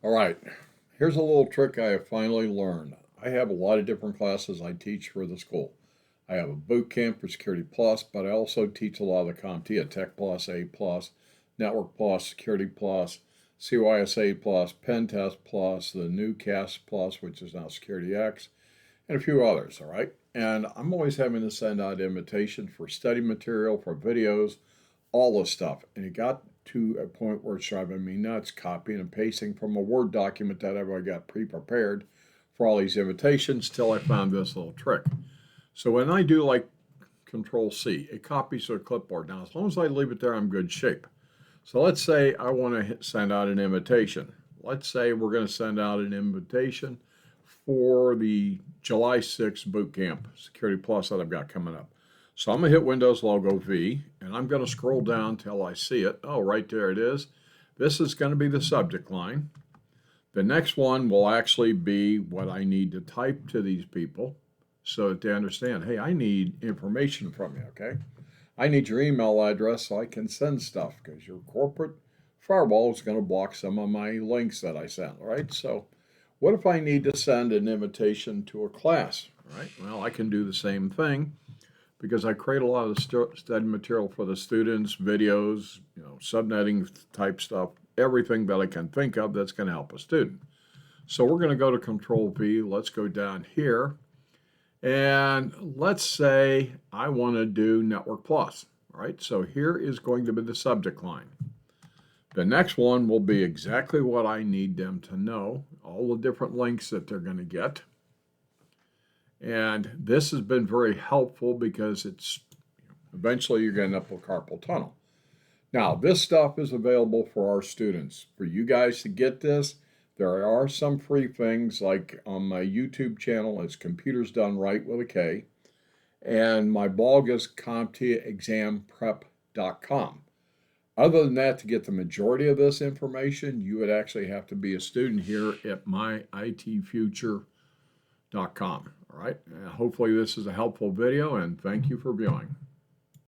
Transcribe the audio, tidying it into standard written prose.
All right, here's a little trick I have finally learned. I have a lot of different classes I teach for the school. I have a boot camp for Security Plus, but I also teach a lot of the CompTIA, Tech Plus, A Plus, Network Plus, Security Plus, CYSA Plus, Pen Test Plus, the new CAS Plus, which is now Security X, and a few others, all right? And I'm always having to send out invitations for study material, for videos, all this stuff. And it got to a point where it's driving me nuts copying and pasting from a Word document that I've already got pre-prepared for all these invitations till I found this little trick. So when I do like Control C, it copies to a clipboard. Now, as long as I leave it there, I'm in good shape. So let's say I want to send out an invitation. Let's say we're going to send out an invitation for the July 6th boot camp, Security Plus that I've got coming up. So I'm going to hit Windows logo V, and I'm going to scroll down till I see it. Oh, right there it is. This is going to be the subject line. The next one will actually be what I need to type to these people so that they understand, hey, I need information from you, okay? I need your email address so I can send stuff because your corporate firewall is going to block some of my links that I send, right? So what if I need to send an invitation to a class, right? Well, I can do the same thing because I create a lot of study material for the students, videos, subnetting type stuff, everything that I can think of that's going to help a student. So we're going to go to Control V. Let's go down here. And let's say I want to do Network Plus, right? So here is going to be the subject line. The next one will be exactly what I need them to know, all the different links that they're going to get. And this has been very helpful because it's eventually you're going to end up with carpal tunnel. Now, this stuff is available for our students. For you guys to get this, there are some free things like on my YouTube channel, it's Computers Done Right with a K. And my blog is CompTIAexamprep.com. Other than that, to get the majority of this information, you would actually have to be a student here at myitfuture.com. All right. Hopefully this is a helpful video, and thank you for viewing.